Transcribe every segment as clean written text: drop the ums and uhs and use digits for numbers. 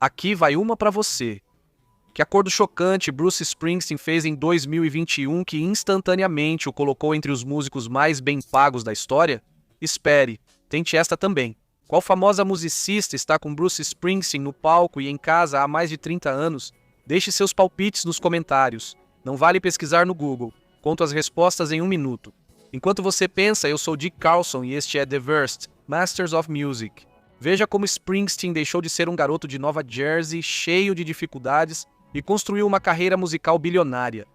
Aqui vai uma pra você. Que acordo chocante Bruce Springsteen fez em 2021 que instantaneamente o colocou entre os músicos mais bem pagos da história? Espere, tente esta também. Qual famosa musicista está com Bruce Springsteen no palco e em casa há mais de 30 anos? Deixe seus palpites nos comentários. Não vale pesquisar no Google. Conto as respostas em 1 minuto. Enquanto você pensa, eu sou Dick Carlson e este é The Verst, Masters of Music. Veja como Springsteen deixou de ser um garoto de Nova Jersey, cheio de dificuldades, e construiu uma carreira musical bilionária.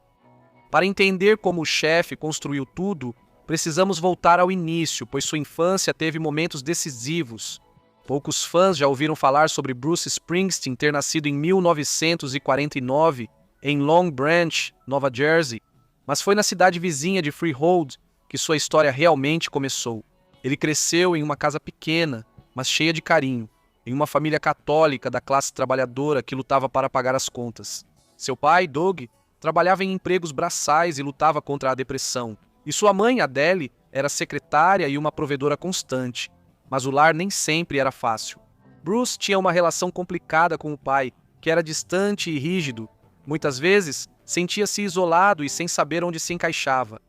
Para entender como o chefe construiu tudo, precisamos voltar ao início, pois sua infância teve momentos decisivos. Poucos fãs já ouviram falar sobre Bruce Springsteen ter nascido em 1949, em Long Branch, Nova Jersey, mas foi na cidade vizinha de Freehold que sua história realmente começou. Ele cresceu em uma casa pequena, mas cheia de carinho, em uma família católica da classe trabalhadora que lutava para pagar as contas. Seu pai, Doug, trabalhava em empregos braçais e lutava contra a depressão. E sua mãe, Adele, era secretária e uma provedora constante. Mas o lar nem sempre era fácil. Bruce tinha uma relação complicada com o pai, que era distante e rígido. Muitas vezes, sentia-se isolado e sem saber onde se encaixava.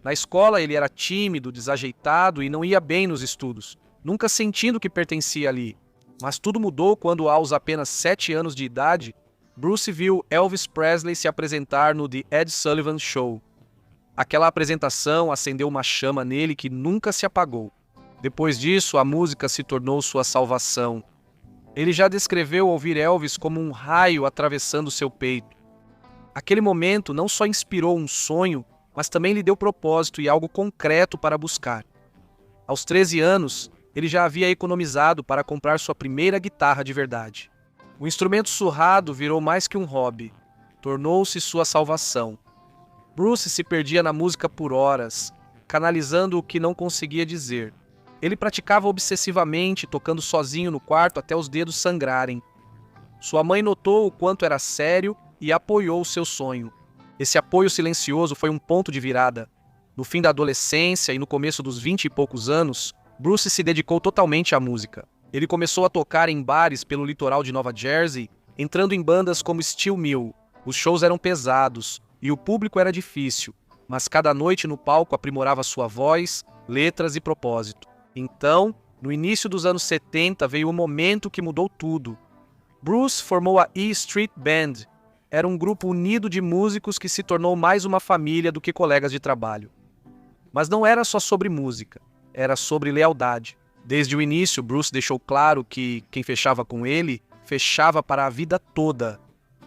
Na escola, ele era tímido, desajeitado e não ia bem nos estudos, nunca sentindo que pertencia ali. Mas tudo mudou quando, aos apenas 7 anos de idade, Bruce viu Elvis Presley se apresentar no The Ed Sullivan Show. Aquela apresentação acendeu uma chama nele que nunca se apagou. Depois disso, a música se tornou sua salvação. Ele já descreveu ouvir Elvis como um raio atravessando seu peito. Aquele momento não só inspirou um sonho, mas também lhe deu propósito e algo concreto para buscar. Aos 13 anos, ele já havia economizado para comprar sua primeira guitarra de verdade. O instrumento surrado virou mais que um hobby. Tornou-se sua salvação. Bruce se perdia na música por horas, canalizando o que não conseguia dizer. Ele praticava obsessivamente, tocando sozinho no quarto até os dedos sangrarem. Sua mãe notou o quanto era sério e apoiou seu sonho. Esse apoio silencioso foi um ponto de virada. No fim da adolescência e no começo dos 20 e poucos anos, Bruce se dedicou totalmente à música. Ele começou a tocar em bares pelo litoral de Nova Jersey, entrando em bandas como Steel Mill. Os shows eram pesados e o público era difícil, mas cada noite no palco aprimorava sua voz, letras e propósito. Então, no início dos anos 70, veio o momento que mudou tudo. Bruce formou a E Street Band. Era um grupo unido de músicos que se tornou mais uma família do que colegas de trabalho. Mas não era só sobre música. Era sobre lealdade. Desde o início, Bruce deixou claro que quem fechava com ele, fechava para a vida toda.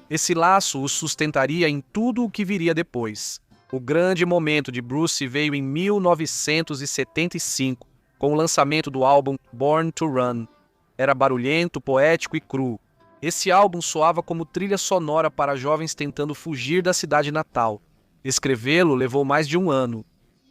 Esse laço o sustentaria em tudo o que viria depois. O grande momento de Bruce veio em 1975, com o lançamento do álbum Born to Run. Era barulhento, poético e cru. Esse álbum soava como trilha sonora para jovens tentando fugir da cidade natal. Escrevê-lo levou mais de 1 ano.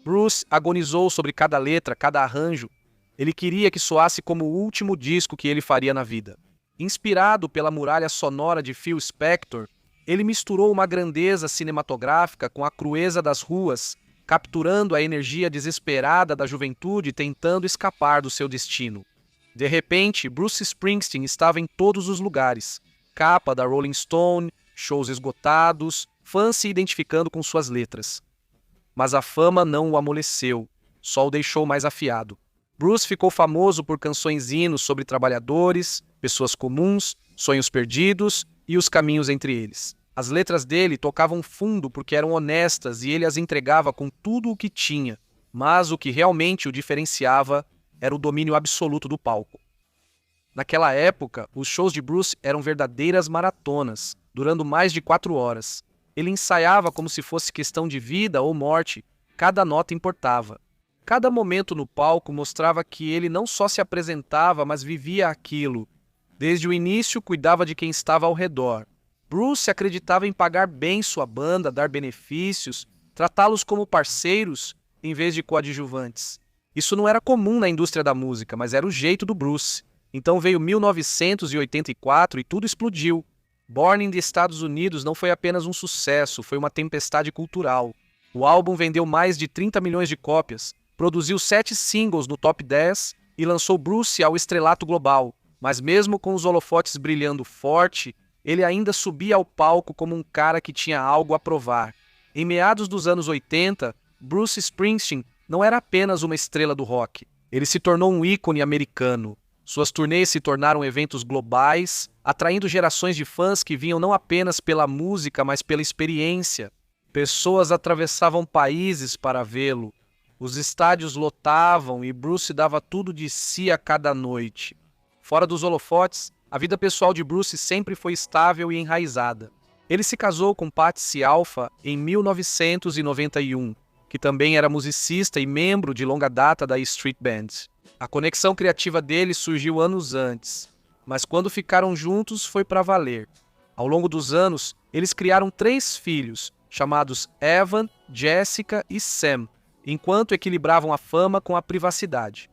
Bruce agonizou sobre cada letra, cada arranjo. Ele queria que soasse como o último disco que ele faria na vida. Inspirado pela muralha sonora de Phil Spector, ele misturou uma grandeza cinematográfica com a crueza das ruas, capturando a energia desesperada da juventude tentando escapar do seu destino. De repente, Bruce Springsteen estava em todos os lugares. Capa da Rolling Stone, shows esgotados, fãs se identificando com suas letras. Mas a fama não o amoleceu, só o deixou mais afiado. Bruce ficou famoso por canções hinos sobre trabalhadores, pessoas comuns, sonhos perdidos e os caminhos entre eles. As letras dele tocavam fundo porque eram honestas e ele as entregava com tudo o que tinha, mas o que realmente o diferenciava era o domínio absoluto do palco. Naquela época, os shows de Bruce eram verdadeiras maratonas, durando mais de 4 horas. Ele ensaiava como se fosse questão de vida ou morte, cada nota importava. Cada momento no palco mostrava que ele não só se apresentava, mas vivia aquilo. Desde o início, cuidava de quem estava ao redor. Bruce acreditava em pagar bem sua banda, dar benefícios, tratá-los como parceiros em vez de coadjuvantes. Isso não era comum na indústria da música, mas era o jeito do Bruce. Então veio 1984 e tudo explodiu. Born in the Estados Unidos não foi apenas um sucesso, foi uma tempestade cultural. O álbum vendeu mais de 30 milhões de cópias, produziu 7 singles no top 10 e lançou Bruce ao estrelato global, Mas mesmo com os holofotes brilhando forte, ele ainda subia ao palco como um cara que tinha algo a provar. Em meados dos anos 80, Bruce Springsteen não era apenas uma estrela do rock. Ele se tornou um ícone americano. Suas turnês se tornaram eventos globais, atraindo gerações de fãs que vinham não apenas pela música, mas pela experiência. Pessoas atravessavam países para vê-lo. Os estádios lotavam e Bruce dava tudo de si a cada noite. Fora dos holofotes, a vida pessoal de Bruce sempre foi estável e enraizada. Ele se casou com Patsy Alfa em 1991, que também era musicista e membro de longa data da E Street Band. A conexão criativa deles surgiu anos antes, mas quando ficaram juntos foi para valer. Ao longo dos anos, eles criaram 3 filhos, chamados Evan, Jessica e Sam, enquanto equilibravam a fama com a privacidade.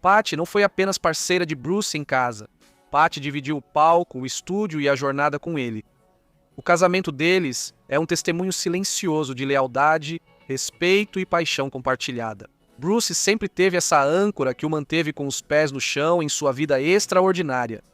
Patty não foi apenas parceira de Bruce em casa. Patty dividiu o palco, o estúdio e a jornada com ele. O casamento deles é um testemunho silencioso de lealdade, respeito e paixão compartilhada. Bruce sempre teve essa âncora que o manteve com os pés no chão em sua vida extraordinária.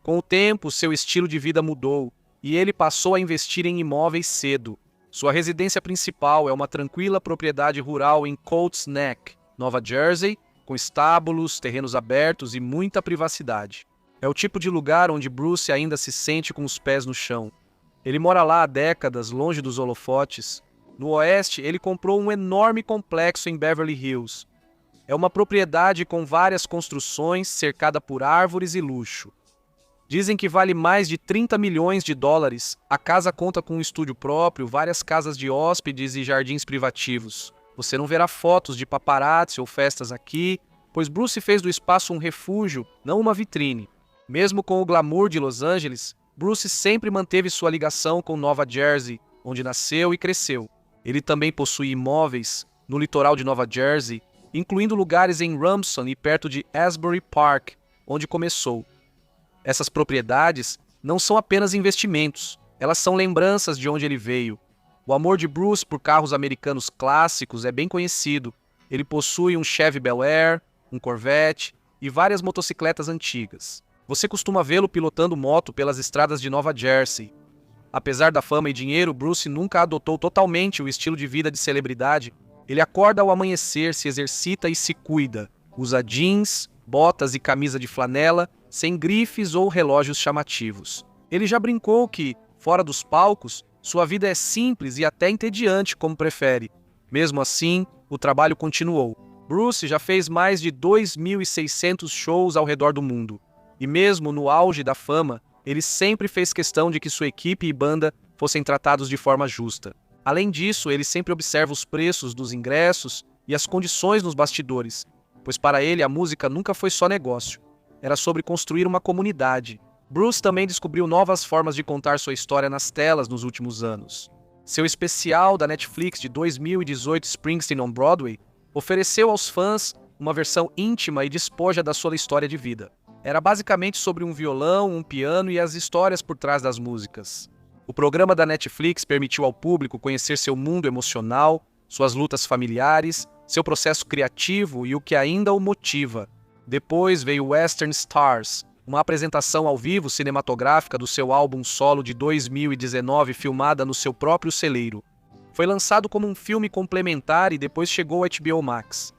Com o tempo, seu estilo de vida mudou e ele passou a investir em imóveis cedo. Sua residência principal é uma tranquila propriedade rural em Colts Neck, Nova Jersey, com estábulos, terrenos abertos e muita privacidade. É o tipo de lugar onde Bruce ainda se sente com os pés no chão. Ele mora lá há décadas, longe dos holofotes. No oeste, ele comprou um enorme complexo em Beverly Hills. É uma propriedade com várias construções, cercada por árvores e luxo. Dizem que vale mais de 30 milhões de dólares. A casa conta com um estúdio próprio, várias casas de hóspedes e jardins privativos. Você não verá fotos de paparazzi ou festas aqui, pois Bruce fez do espaço um refúgio, não uma vitrine. Mesmo com o glamour de Los Angeles, Bruce sempre manteve sua ligação com Nova Jersey, onde nasceu e cresceu. Ele também possui imóveis no litoral de Nova Jersey, incluindo lugares em Rumson e perto de Asbury Park, onde começou. Essas propriedades não são apenas investimentos, elas são lembranças de onde ele veio. O amor de Bruce por carros americanos clássicos é bem conhecido. Ele possui um Chevy Bel Air, um Corvette e várias motocicletas antigas. Você costuma vê-lo pilotando moto pelas estradas de Nova Jersey. Apesar da fama e dinheiro, Bruce nunca adotou totalmente o estilo de vida de celebridade. Ele acorda ao amanhecer, se exercita e se cuida. Usa jeans, botas e camisa de flanela, sem grifes ou relógios chamativos. Ele já brincou que, fora dos palcos, sua vida é simples e até entediante, como prefere. Mesmo assim, o trabalho continuou. Bruce já fez mais de 2.600 shows ao redor do mundo. E mesmo no auge da fama, ele sempre fez questão de que sua equipe e banda fossem tratados de forma justa. Além disso, ele sempre observa os preços dos ingressos e as condições nos bastidores, pois para ele a música nunca foi só negócio. Era sobre construir uma comunidade. Bruce também descobriu novas formas de contar sua história nas telas nos últimos anos. Seu especial da Netflix de 2018, Springsteen on Broadway, ofereceu aos fãs uma versão íntima e despoja da sua história de vida. Era basicamente sobre um violão, um piano e as histórias por trás das músicas. O programa da Netflix permitiu ao público conhecer seu mundo emocional, suas lutas familiares, seu processo criativo e o que ainda o motiva. Depois veio Western Stars, uma apresentação ao vivo cinematográfica do seu álbum solo de 2019, filmada no seu próprio celeiro. Foi lançado como um filme complementar e depois chegou ao HBO Max.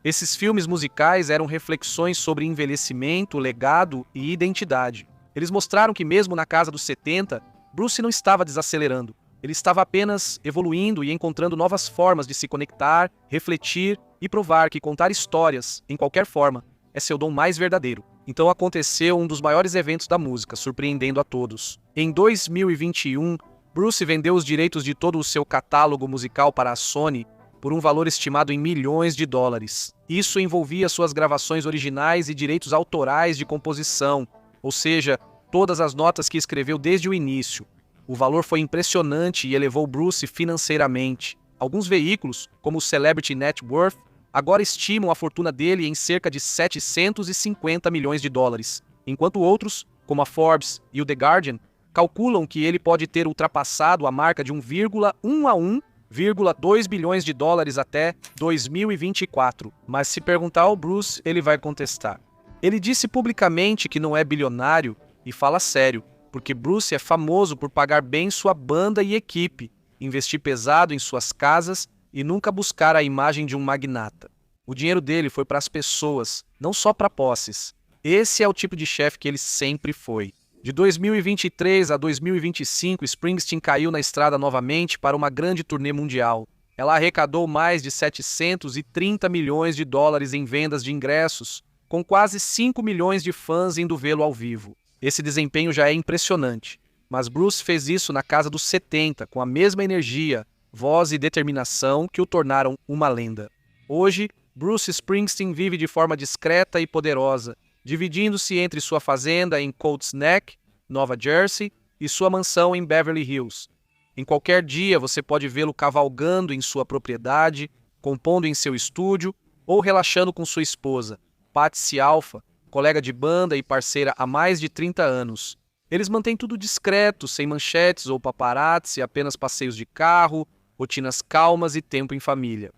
Esses filmes musicais eram reflexões sobre envelhecimento, legado e identidade. Eles mostraram que mesmo na casa dos 70, Bruce não estava desacelerando. Ele estava apenas evoluindo e encontrando novas formas de se conectar, refletir e provar que contar histórias, em qualquer forma, é seu dom mais verdadeiro. Então aconteceu um dos maiores eventos da música, surpreendendo a todos. Em 2021, Bruce vendeu os direitos de todo o seu catálogo musical para a Sony por um valor estimado em milhões de dólares. Isso envolvia suas gravações originais e direitos autorais de composição, ou seja, todas as notas que escreveu desde o início. O valor foi impressionante e elevou Bruce financeiramente. Alguns veículos, como o Celebrity Net Worth, agora estimam a fortuna dele em cerca de 750 milhões de dólares, enquanto outros, como a Forbes e o The Guardian, calculam que ele pode ter ultrapassado a marca de 1,2 bilhões de dólares até 2024. Mas se perguntar ao Bruce, ele vai contestar: Ele disse publicamente que não é bilionário e fala sério, porque Bruce é famoso por pagar bem sua banda e equipe, investir pesado em suas casas e nunca buscar a imagem de um magnata. O dinheiro dele foi para as pessoas, não só para posses. Esse é o tipo de chefe que ele sempre foi. De 2023 a 2025, Springsteen caiu na estrada novamente para uma grande turnê mundial. Ela arrecadou mais de 730 milhões de dólares em vendas de ingressos, com quase 5 milhões de fãs indo vê-lo ao vivo. Esse desempenho já é impressionante, mas Bruce fez isso na casa dos 70, com a mesma energia, voz e determinação que o tornaram uma lenda. Hoje, Bruce Springsteen vive de forma discreta e poderosa, dividindo-se entre sua fazenda em Colts Neck, Nova Jersey, e sua mansão em Beverly Hills. Em qualquer dia você pode vê-lo cavalgando em sua propriedade, compondo em seu estúdio ou relaxando com sua esposa, Patsy Alfa, colega de banda e parceira há mais de 30 anos. Eles mantêm tudo discreto, sem manchetes ou paparazzi, apenas passeios de carro, rotinas calmas e tempo em família.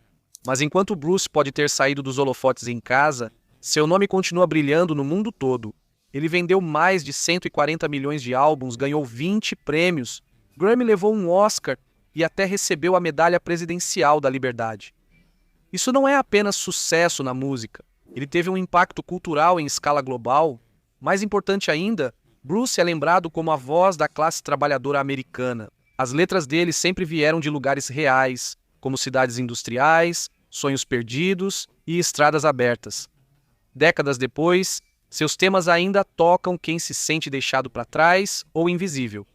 Mas enquanto Bruce pode ter saído dos holofotes em casa, seu nome continua brilhando no mundo todo. Ele vendeu mais de 140 milhões de álbuns, ganhou 20 prêmios, Grammy levou um Oscar e até recebeu a medalha presidencial da Liberdade. Isso não é apenas sucesso na música. Ele teve um impacto cultural em escala global. Mais importante ainda, Bruce é lembrado como a voz da classe trabalhadora americana. As letras dele sempre vieram de lugares reais, como cidades industriais, sonhos perdidos e estradas abertas. Décadas depois, seus temas ainda tocam quem se sente deixado para trás ou invisível.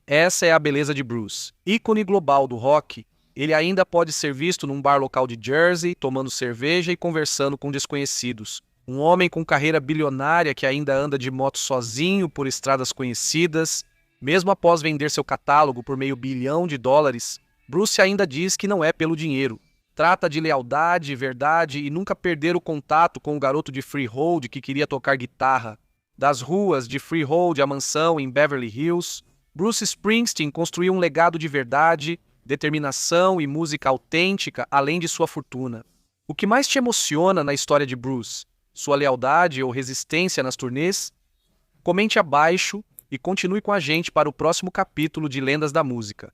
Essa é a beleza de Bruce. Ícone global do rock, ele ainda pode ser visto num bar local de Jersey, tomando cerveja e conversando com desconhecidos. Um homem com carreira bilionária que ainda anda de moto sozinho por estradas conhecidas. Mesmo após vender seu catálogo por $500 milhão, Bruce ainda diz que não é pelo dinheiro. Trata de lealdade, verdade e nunca perder o contato com o garoto de Freehold que queria tocar guitarra. Das ruas de Freehold à mansão em Beverly Hills, Bruce Springsteen construiu um legado de verdade, determinação e música autêntica além de sua fortuna. O que mais te emociona na história de Bruce? Sua lealdade ou resistência nas turnês? Comente abaixo e continue com a gente para o próximo capítulo de Lendas da Música.